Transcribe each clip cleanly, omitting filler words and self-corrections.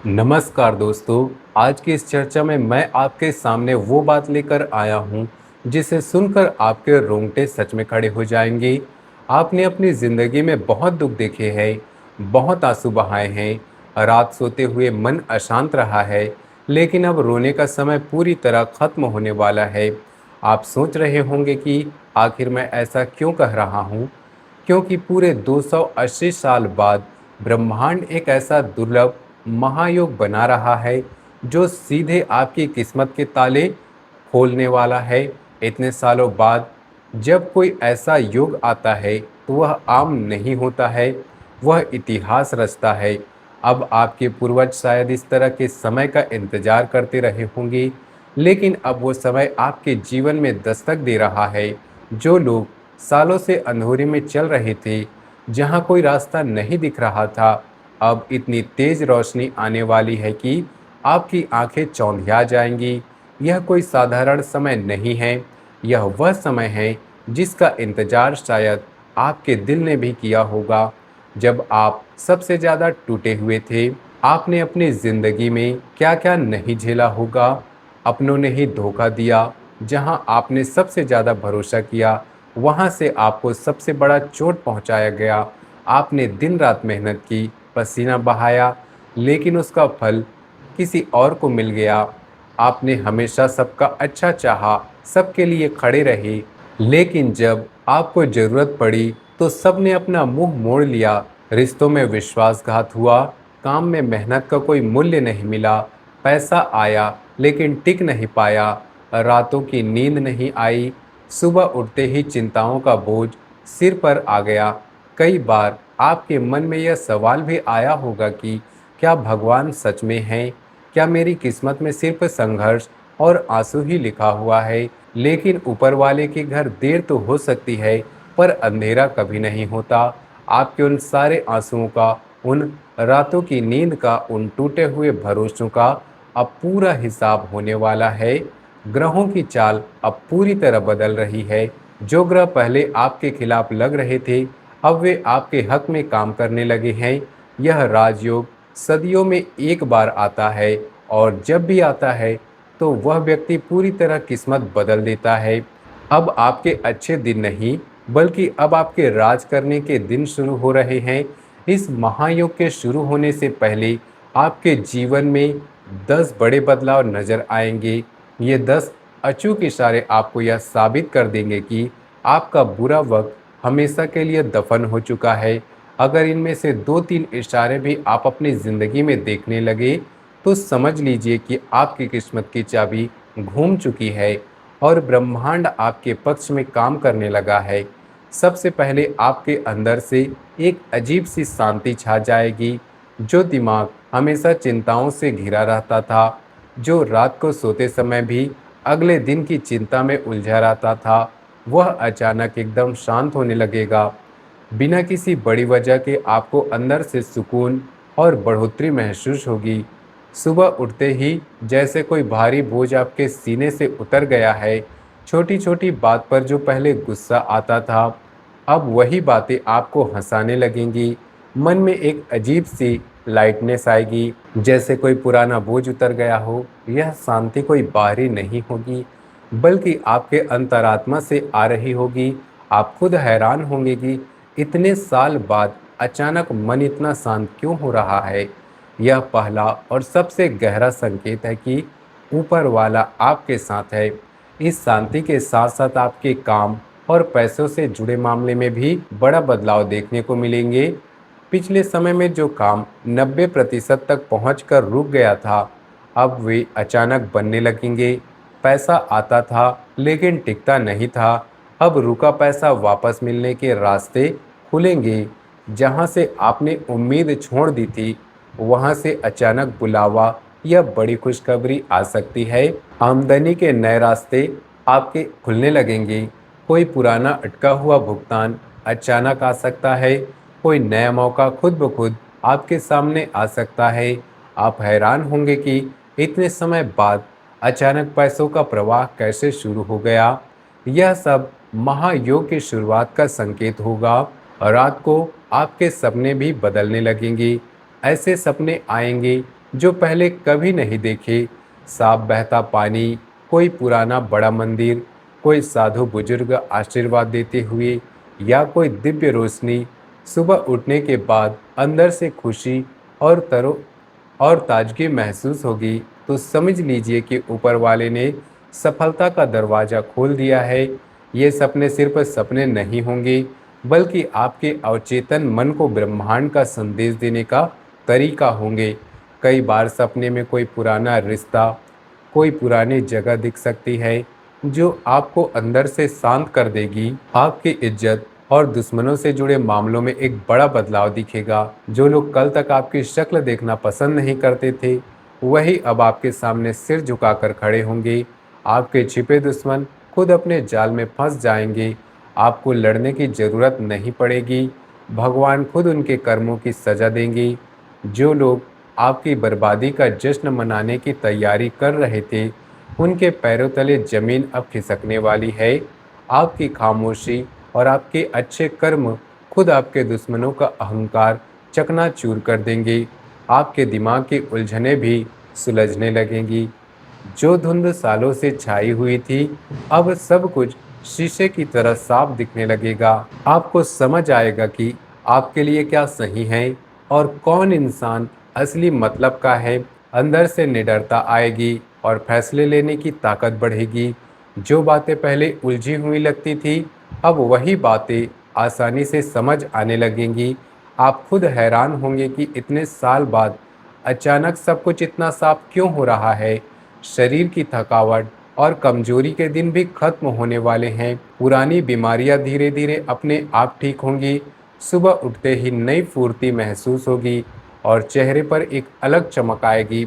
नमस्कार दोस्तों। आज की इस चर्चा में मैं आपके सामने वो बात लेकर आया हूँ जिसे सुनकर आपके रोंगटे सच में खड़े हो जाएंगे। आपने अपनी जिंदगी में बहुत दुख देखे हैं, बहुत आंसू बहाए हैं, रात सोते हुए मन अशांत रहा है, लेकिन अब रोने का समय पूरी तरह खत्म होने वाला है। आप सोच रहे होंगे कि आखिर मैं ऐसा क्यों कह रहा हूँ, क्योंकि पूरे 280 साल बाद ब्रह्मांड एक ऐसा दुर्लभ महायोग बना रहा है जो सीधे आपकी किस्मत के ताले खोलने वाला है। इतने सालों बाद जब कोई ऐसा योग आता है तो वह आम नहीं होता है, वह इतिहास रचता है। अब आपके पूर्वज शायद इस तरह के समय का इंतजार करते रहे होंगे, लेकिन अब वो समय आपके जीवन में दस्तक दे रहा है। जो लोग सालों से अंधेरे में चल रहे थे, जहां कोई रास्ता नहीं दिख रहा था, अब इतनी तेज रोशनी आने वाली है कि आपकी आंखें चौंधिया जाएंगी। यह कोई साधारण समय नहीं है, यह वह समय है जिसका इंतजार शायद आपके दिल ने भी किया होगा। जब आप सबसे ज्यादा टूटे हुए थे, आपने अपनी जिंदगी में क्या क्या नहीं झेला होगा। अपनों ने ही धोखा दिया, जहां आपने सबसे ज्यादा भरोसा किया वहां से आपको सबसे बड़ा चोट पहुंचाया गया। आपने दिन रात मेहनत की, पसीना बहाया, लेकिन उसका फल किसी और को मिल गया। आपने हमेशा सबका अच्छा चाहा, सबके लिए खड़े रहे, लेकिन जब आपको जरूरत पड़ी तो सबने अपना मुंह मोड़ लिया। रिश्तों में विश्वासघात हुआ, काम में मेहनत का कोई मूल्य नहीं मिला, पैसा आया लेकिन टिक नहीं पाया, रातों की नींद नहीं आई, सुबह उठते ही चिंताओं का बोझ सिर पर आ गया। कई बार आपके मन में यह सवाल भी आया होगा कि क्या भगवान सच में है? क्या मेरी किस्मत में सिर्फ संघर्ष और आंसू ही लिखा हुआ है? लेकिन ऊपर वाले के घर देर तो हो सकती है, पर अंधेरा कभी नहीं होता। आपके उन सारे आंसुओं का, उन रातों की नींद का, उन टूटे हुए भरोसों का अब पूरा हिसाब होने वाला है। ग्रहों की चाल अब पूरी तरह बदल रही है। जो ग्रह पहले आपके खिलाफ लग रहे थे, अब वे आपके हक में काम करने लगे हैं। यह राजयोग सदियों में एक बार आता है, और जब भी आता है तो वह व्यक्ति पूरी तरह किस्मत बदल देता है। अब आपके अच्छे दिन नहीं, बल्कि अब आपके राज करने के दिन शुरू हो रहे हैं। इस महायुग के शुरू होने से पहले आपके जीवन में 10 बड़े बदलाव नजर आएंगे। ये 10 अचूक इशारे आपको यह साबित कर देंगे कि आपका बुरा वक्त हमेशा के लिए दफन हो चुका है। अगर इनमें से 2-3 इशारे भी आप अपनी जिंदगी में देखने लगे, तो समझ लीजिए कि आपकी किस्मत की चाबी घूम चुकी है और ब्रह्मांड आपके पक्ष में काम करने लगा है। सबसे पहले आपके अंदर से एक अजीब सी शांति छा जाएगी। जो दिमाग हमेशा चिंताओं से घिरा रहता था, जो रात को सोते समय भी अगले दिन की चिंता में उलझा रहता था, वह अचानक एकदम शांत होने लगेगा। बिना किसी बड़ी वजह के आपको अंदर से सुकून और बढ़ोतरी महसूस होगी। सुबह उठते ही जैसे कोई भारी बोझ आपके सीने से उतर गया है। छोटी छोटी बात पर जो पहले गुस्सा आता था, अब वही बातें आपको हंसाने लगेंगी। मन में एक अजीब सी लाइटनेस आएगी, जैसे कोई पुराना बोझ उतर गया हो। यह शांति कोई बाहरी नहीं होगी, बल्कि आपके अंतरात्मा से आ रही होगी। आप खुद हैरान होंगे कि इतने साल बाद अचानक मन इतना शांत क्यों हो रहा है। यह पहला और सबसे गहरा संकेत है कि ऊपर वाला आपके साथ है। इस शांति के साथ साथ आपके काम और पैसों से जुड़े मामले में भी बड़ा बदलाव देखने को मिलेंगे। पिछले समय में जो काम 90% तक पहुंचकर रुक गया था, अब वे अचानक बनने लगेंगे। पैसा आता था लेकिन टिकता नहीं था, अब रुका पैसा वापस मिलने के रास्ते खुलेंगे। जहां से आपने उम्मीद छोड़ दी थी, वहां से अचानक बुलावा या बड़ी खुशखबरी आ सकती है। आमदनी के नए रास्ते आपके खुलने लगेंगे। कोई पुराना अटका हुआ भुगतान अचानक आ सकता है। कोई नया मौका खुद ब खुद आपके सामने आ सकता है। आप हैरान होंगे कि इतने समय बाद अचानक पैसों का प्रवाह कैसे शुरू हो गया। यह सब महायोग की शुरुआत का संकेत होगा। रात को आपके सपने भी बदलने लगेंगे। ऐसे सपने आएंगे जो पहले कभी नहीं देखे। साफ बहता पानी, कोई पुराना बड़ा मंदिर, कोई साधु बुजुर्ग आशीर्वाद देते हुए, या कोई दिव्य रोशनी। सुबह उठने के बाद अंदर से खुशी और ताजगी महसूस होगी, तो समझ लीजिए कि ऊपर वाले ने सफलता का दरवाजा खोल दिया है। ये सपने सिर्फ सपने नहीं होंगे, बल्कि आपके अवचेतन मन को ब्रह्मांड का संदेश देने का तरीका होंगे। कई बार सपने में कोई पुराना रिश्ता, कोई पुरानी जगह दिख सकती है, जो आपको अंदर से शांत कर देगी। आपकी इज्जत और दुश्मनों से जुड़े मामलों में एक बड़ा बदलाव दिखेगा। जो लोग कल तक आपकी शक्ल देखना पसंद नहीं करते थे, वही अब आपके सामने सिर झुकाकर खड़े होंगे। आपके छिपे दुश्मन खुद अपने जाल में फंस जाएंगे। आपको लड़ने की जरूरत नहीं पड़ेगी, भगवान खुद उनके कर्मों की सजा देंगे। जो लोग आपकी बर्बादी का जश्न मनाने की तैयारी कर रहे थे, उनके पैरों तले जमीन अब खिसकने वाली है। आपकी खामोशी और आपके अच्छे कर्म खुद आपके दुश्मनों का अहंकार चकनाचूर कर देंगे। आपके दिमाग की उलझनें भी सुलझने लगेंगी। जो धुंध सालों से छाई हुई थी, अब सब कुछ शीशे की तरह साफ दिखने लगेगा। आपको समझ आएगा कि आपके लिए क्या सही है और कौन इंसान असली मतलब का है। अंदर से निडरता आएगी और फैसले लेने की ताकत बढ़ेगी। जो बातें पहले उलझी हुई लगती थी, अब वही बातें आसानी से समझ आने लगेंगी। आप खुद हैरान होंगे कि इतने साल बाद अचानक सब कुछ इतना साफ क्यों हो रहा है। शरीर की थकावट और कमजोरी के दिन भी खत्म होने वाले हैं। पुरानी बीमारियां धीरे धीरे अपने आप ठीक होंगी। सुबह उठते ही नई फुर्ती महसूस होगी और चेहरे पर एक अलग चमक आएगी।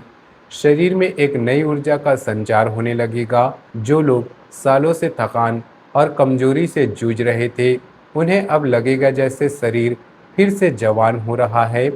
शरीर में एक नई ऊर्जा का संचार होने लगेगा। जो लोग सालों से थकान और कमजोरी से जूझ रहे थे, उन्हें अब लगेगा जैसे शरीर फिर से जवान हो रहा है।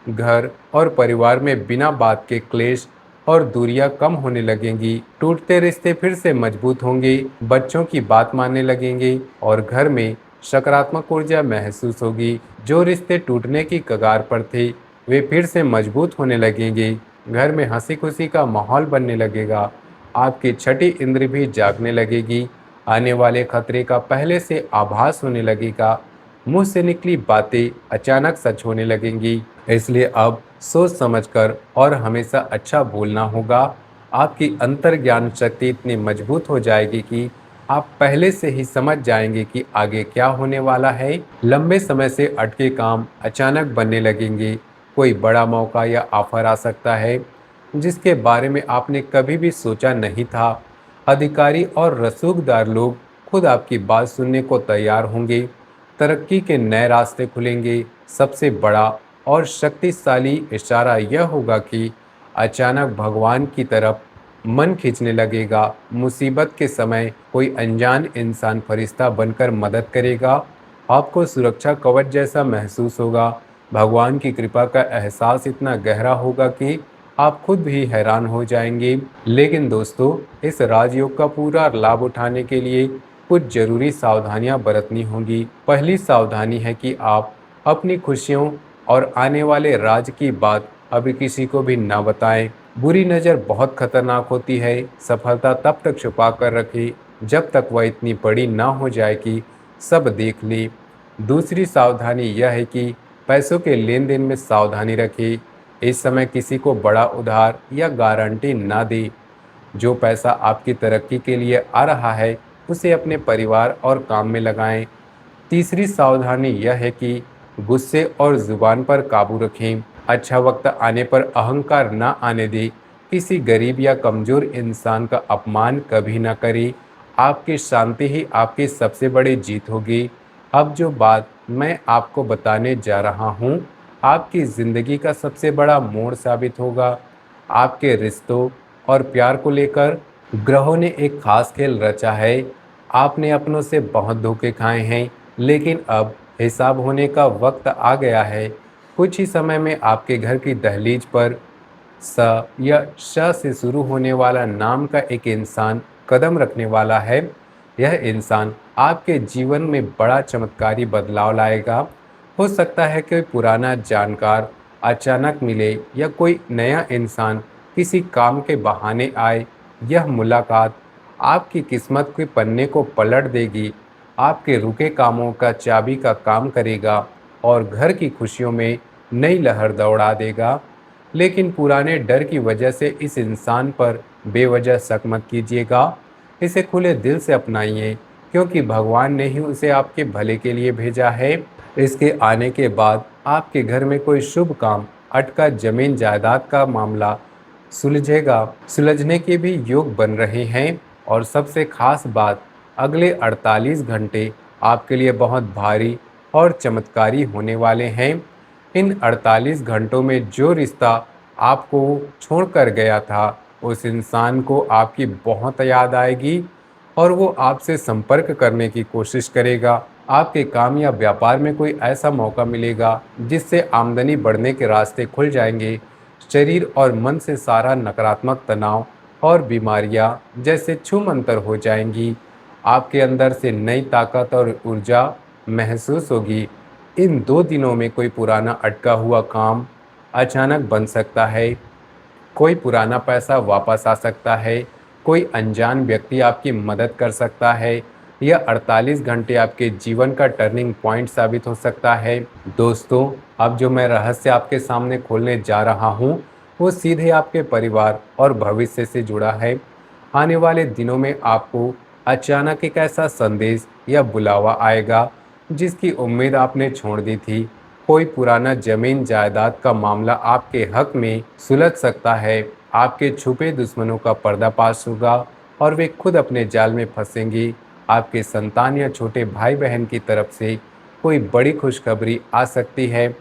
घर और परिवार में बिना बात के क्लेश और दूरियां कम होने लगेंगी। टूटते रिश्ते फिर से मजबूत होंगे, बच्चों की बात मानने लगेंगे और घर में सकारात्मक ऊर्जा महसूस होगी। जो रिश्ते टूटने की कगार पर थे, वे फिर से मजबूत होने लगेंगे। घर में हंसी खुशी का माहौल बनने लगेगा। आपकी छठी इंद्र भी जागने लगेगी। आने वाले खतरे का पहले से आभास होने लगेगा। मुंह से निकली बातें अचानक सच होने लगेंगी। इसलिए अब सोच समझकर और हमेशा अच्छा बोलना होगा। आपकी अंतर्ज्ञान शक्ति इतनी मजबूत हो जाएगी कि आप पहले से ही समझ जाएंगे कि आगे क्या होने वाला है। लंबे समय से अटके काम अचानक बनने लगेंगे। कोई बड़ा मौका या ऑफर आ सकता है, जिसके बारे में आपने कभी भी सोचा नहीं था। अधिकारी और रसूखदार लोग खुद आपकी बात सुनने को तैयार होंगे। तरक्की के नए रास्ते खुलेंगे। सबसे बड़ा और शक्तिशाली इशारा यह होगा कि अचानक भगवान की तरफ मन खींचने लगेगा। मुसीबत के समय कोई अनजान इंसान फरिश्ता बनकर मदद करेगा। आपको सुरक्षा कवच जैसा महसूस होगा। भगवान की कृपा का एहसास इतना गहरा होगा कि आप खुद भी हैरान हो जाएंगे। लेकिन दोस्तों, इस राजयोग का पूरा लाभ उठाने के लिए कुछ जरूरी सावधानियां बरतनी होंगी। पहली सावधानी है कि आप अपनी खुशियों और आने वाले राज की बात अभी किसी को भी ना बताएं। बुरी नज़र बहुत खतरनाक होती है। सफलता तब तक छुपा कर रखें जब तक वह इतनी बड़ी ना हो जाए कि सब देख ले। दूसरी सावधानी यह है कि पैसों के लेन देन में सावधानी रखें। इस समय किसी को बड़ा उधार या गारंटी ना दे। जो पैसा आपकी तरक्की के लिए आ रहा है, उसे अपने परिवार और काम में लगाएं। तीसरी सावधानी यह है कि गुस्से और जुबान पर काबू रखें। अच्छा वक्त आने पर अहंकार ना आने दें। किसी गरीब या कमजोर इंसान का अपमान कभी ना करें। आपकी शांति ही आपकी सबसे बड़ी जीत होगी। अब जो बात मैं आपको बताने जा रहा हूँ, आपकी जिंदगी का सबसे बड़ा मोड़ साबित होगा। आपके रिश्तों और प्यार को लेकर ग्रहों ने एक खास खेल रचा है। आपने अपनों से बहुत धोखे खाए हैं, लेकिन अब हिसाब होने का वक्त आ गया है। कुछ ही समय में आपके घर की दहलीज पर स या श से शुरू होने वाला नाम का एक इंसान कदम रखने वाला है। यह इंसान आपके जीवन में बड़ा चमत्कारी बदलाव लाएगा। हो सकता है कि पुराना जानकार अचानक मिले या कोई नया इंसान किसी काम के बहाने आए, यह मुलाकात आपकी किस्मत के पन्ने को पलट देगी, आपके रुके कामों का चाबी का काम करेगा और घर की खुशियों में नई लहर दौड़ा देगा। लेकिन पुराने डर की वजह से इस इंसान पर बेवजह शक मत कीजिएगा। इसे खुले दिल से अपनाइए, क्योंकि भगवान ने ही उसे आपके भले के लिए भेजा है। इसके आने के बाद आपके घर में कोई शुभ काम, अटका जमीन जायदाद का मामला सुलझेगा, सुलझने के भी योग बन रहे हैं। और सबसे खास बात, अगले 48 घंटे आपके लिए बहुत भारी और चमत्कारी होने वाले हैं। इन 48 घंटों में जो रिश्ता आपको छोड़कर गया था, उस इंसान को आपकी बहुत याद आएगी और वो आपसे संपर्क करने की कोशिश करेगा। आपके काम या व्यापार में कोई ऐसा मौका मिलेगा जिससे आमदनी बढ़ने के रास्ते खुल जाएंगे। शरीर और मन से सारा नकारात्मक तनाव और बीमारियां जैसे छूमंतर हो जाएंगी। आपके अंदर से नई ताकत और ऊर्जा महसूस होगी। इन 2 दिनों में कोई पुराना अटका हुआ काम अचानक बन सकता है, कोई पुराना पैसा वापस आ सकता है, कोई अनजान व्यक्ति आपकी मदद कर सकता है, या 48 घंटे आपके जीवन का टर्निंग पॉइंट साबित हो सकता है। दोस्तों, अब जो मैं रहस्य आपके सामने खोलने जा रहा हूँ, वो सीधे आपके परिवार और भविष्य से जुड़ा है। आने वाले दिनों में आपको अचानक एक ऐसा संदेश या बुलावा आएगा जिसकी उम्मीद आपने छोड़ दी थी। कोई पुराना जमीन जायदाद का मामला आपके हक में सुलझ सकता है। आपके छुपे दुश्मनों का पर्दाफाश होगा और वे खुद अपने जाल में फंसेंगी। आपके संतान या छोटे भाई बहन की तरफ से कोई बड़ी खुशखबरी आ सकती है।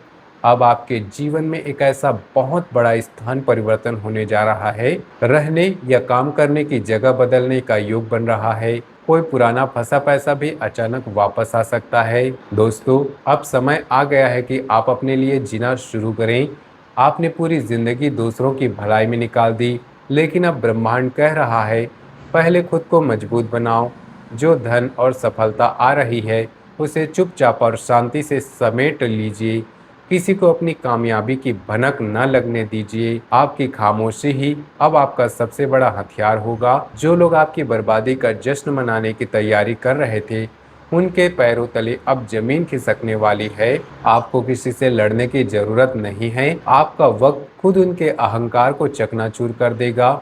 अब आपके जीवन में एक ऐसा बहुत बड़ा स्थान परिवर्तन होने जा रहा है। रहने या काम करने की जगह बदलने का योग बन रहा है। कोई पुराना फंसा पैसा भी अचानक वापस आ सकता है। दोस्तों, अब समय आ गया है कि आप अपने लिए जीना शुरू करें। आपने पूरी जिंदगी दूसरों की भलाई में निकाल दी, लेकिन अब ब्रह्मांड कह रहा है, पहले खुद को मजबूत बनाओ। जो धन और सफलता आ रही है, उसे चुपचाप और शांति से समेट लीजिए। किसी को अपनी कामयाबी की भनक न लगने दीजिए। आपकी खामोशी ही अब आपका सबसे बड़ा हथियार होगा। जो लोग आपकी बर्बादी का जश्न मनाने की तैयारी कर रहे थे, उनके पैरों तले अब जमीन खिसकने वाली है। आपको किसी से लड़ने की जरूरत नहीं है। आपका वक्त खुद उनके अहंकार को चकनाचूर कर देगा।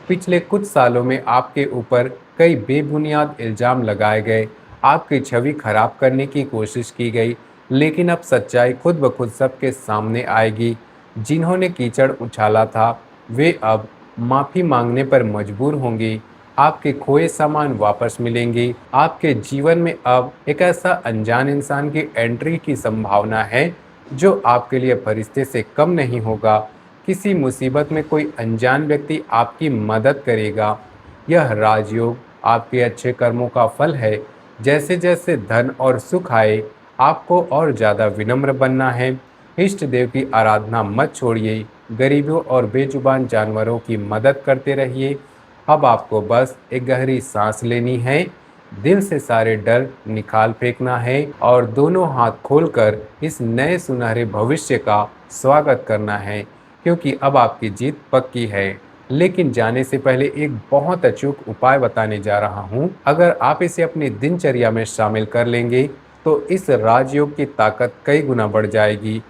पिछले कुछ सालों में आपके ऊपर कई बेबुनियाद इल्जाम लगाए गए, आपकी छवि खराब करने की कोशिश की गई, लेकिन अब सच्चाई खुद ब खुद सबके सामने आएगी। जिन्होंने कीचड़ उछाला था, वे अब माफी मांगने पर मजबूर होंगी। आपके खोए सामान वापस मिलेंगे। आपके जीवन में अब एक ऐसा अनजान इंसान की एंट्री की संभावना है जो आपके लिए फरिश्ते से कम नहीं होगा। किसी मुसीबत में कोई अनजान व्यक्ति आपकी मदद करेगा। यह राजयोग आपके अच्छे कर्मों का फल है। जैसे जैसे धन और सुख आए, आपको और ज़्यादा विनम्र बनना है। इष्ट देव की आराधना मत छोड़िए। गरीबों और बेजुबान जानवरों की मदद करते रहिए। अब आपको बस एक गहरी सांस लेनी है, दिल से सारे डर निकाल फेंकना है और दोनों हाथ खोलकर इस नए सुनहरे भविष्य का स्वागत करना है, क्योंकि अब आपकी जीत पक्की है। लेकिन जाने से पहले एक बहुत अचूक उपाय बताने जा रहा हूँ। अगर आप इसे अपनी दिनचर्या में शामिल कर लेंगे, तो इस राजयोग की ताकत कई गुना बढ़ जाएगी।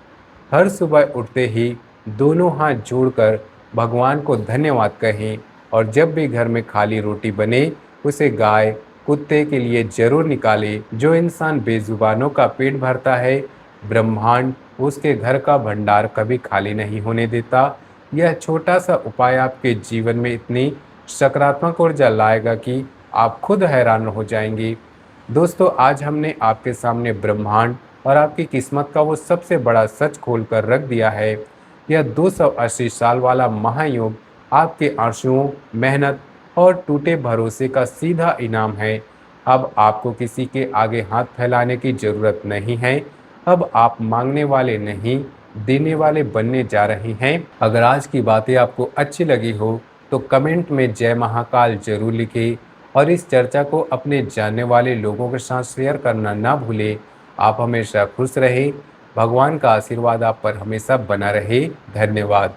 हर सुबह उठते ही दोनों हाथ जोड़कर भगवान को धन्यवाद कहें, और जब भी घर में खाली रोटी बने, उसे गाय कुत्ते के लिए जरूर निकालें। जो इंसान बेजुबानों का पेट भरता है, ब्रह्मांड उसके घर का भंडार कभी खाली नहीं होने देता। यह छोटा सा उपाय आपके जीवन में इतनी सकारात्मक ऊर्जा लाएगा कि आप खुद हैरान हो जाएंगे। दोस्तों, आज हमने आपके सामने ब्रह्मांड और आपकी किस्मत का वो सबसे बड़ा सच खोल कर रख दिया है। यह 280 साल वाला महायोग आपके आंसुओं, मेहनत और टूटे भरोसे का सीधा इनाम है। अब आपको किसी के आगे हाथ फैलाने की जरूरत नहीं है। अब आप मांगने वाले नहीं, देने वाले बनने जा रहे हैं। अगर आज की बातें आपको अच्छी लगी हो, तो कमेंट में जय महाकाल जरूर लिखें और इस चर्चा को अपने जानने वाले लोगों के साथ शेयर करना ना भूलें। आप हमेशा खुश रहें, भगवान का आशीर्वाद आप पर हमेशा बना रहे। धन्यवाद।